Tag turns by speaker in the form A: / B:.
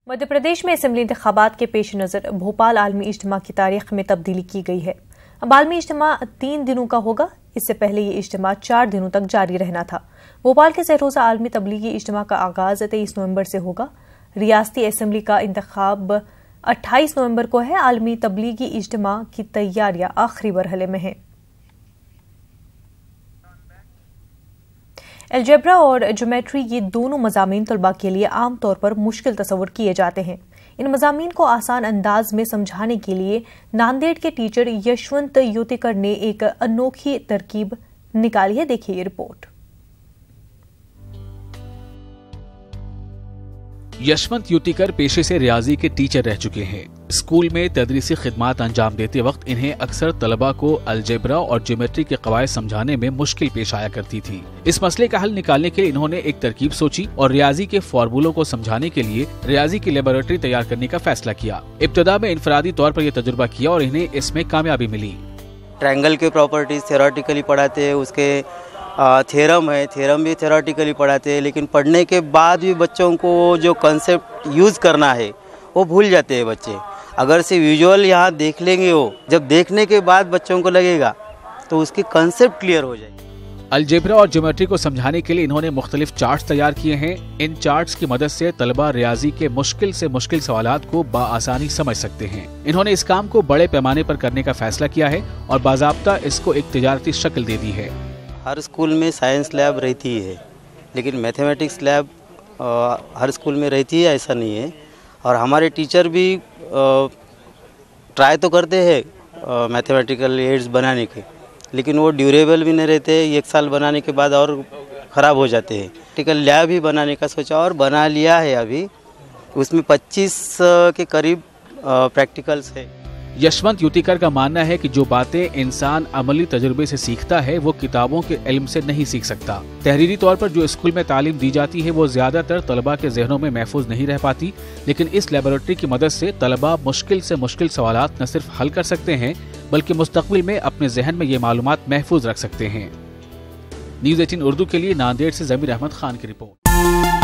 A: मध्य प्रदेश में असेंबली इंतखाबात के पेश नज़र भोपाल आलमी इज्तिमा की तारीख में तब्दीली की गई है। अब आलमी इज्तिमा 3 दिनों का होगा। इससे पहले ये इज्तिमा 4 दिनों तक जारी रहना था। भोपाल के सहरोज़ा आलमी तबलीगी इज्तिमा का आगाज 23 नवंबर से होगा। रियासती असेंबली का इंतखाब 28 नवंबर को है। आलमी तबलीगी इज्तिमा की तैयारियां आखिरी मरहले में हैं। अलजेब्रा और ज्योमेट्री ये दोनों मज़ामीन तलबा के लिए आम तौर पर मुश्किल तस्वुर किए जाते हैं। इन मज़ामीन को आसान अंदाज में समझाने के लिए नांदेड़ के टीचर यशवंत युतिकर ने एक अनोखी तरकीब निकाली है। देखिए ये रिपोर्ट।
B: यशवंत युतिकर पेशे से रियाजी के टीचर रह चुके हैं। स्कूल में तदरीसी खिदमात अंजाम देते वक्त इन्हें अक्सर तलबा को अलजेब्रा और ज्योमेट्री के कवायद समझाने में मुश्किल पेश आया करती थी। इस मसले का हल निकालने के लिए इन्होंने एक तरकीब सोची और रियाजी के फॉर्मूलों को समझाने के लिए रियाजी की लेबोरेटरी तैयार करने का फैसला किया। इब्तदा में इनफरादी तौर पर यह तजुर्बा किया और इन्हें इसमें कामयाबी मिली।
C: ट्रायंगल के प्रॉपर्टीज थ्योरेटिकली पढ़ाते हैं, उसके थ्योरम है, थ्योरम भी थ्योरेटिकली पढ़ाते हैं, लेकिन पढ़ने के बाद भी बच्चों को जो कॉन्सेप्ट यूज़ करना है वो भूल जाते हैं बच्चे। अगर से विजुअल यहाँ देख लेंगे, वो जब देखने के बाद बच्चों को लगेगा तो उसकी कॉन्सेप्ट क्लियर हो जाएगी।
B: अलजेब्रा और ज्योमेट्री को समझाने के लिए इन्होंने मुख्तलिफ चार्ट्स तैयार किए हैं। इन चार्ट्स की मदद से तलबा रियाजी के मुश्किल से मुश्किल सवालात को बाआसानी समझ सकते हैं। इन्होंने इस काम को बड़े पैमाने पर करने का फैसला किया है और बाज़ाब्ता इसको एक तिजारती शक्ल दे दी है।
C: हर स्कूल में साइंस लैब रहती है, लेकिन मैथमेटिक्स लैब हर स्कूल में रहती है ऐसा नहीं है। और हमारे टीचर भी ट्राई तो करते हैं मैथमेटिकल एड्स बनाने के, लेकिन वो ड्यूरेबल भी नहीं रहते। 1 साल बनाने के बाद और ख़राब हो जाते हैं। प्रैक्टिकल लैब ही बनाने का सोचा और बना लिया है। अभी उसमें 25 के करीब प्रैक्टिकल्स है।
B: यशवंत युतिकर का मानना है कि जो बातें इंसान अमली तजुर्बे से सीखता है वो किताबों के इल्म से नहीं सीख सकता। तहरीरी तौर पर जो स्कूल में तालीम दी जाती है वो ज्यादातर तलबा के जहनों में महफूज नहीं रह पाती, लेकिन इस लेबोरेटरी की मदद से तलबा मुश्किल से मुश्किल सवालात न सिर्फ हल कर सकते हैं बल्कि मुस्तकबिल में अपने जहन में ये मालूमात महफूज रख सकते हैं। न्यूज़ 18 उर्दू के लिए नांदेड़ से जमीर अहमद खान की रिपोर्ट।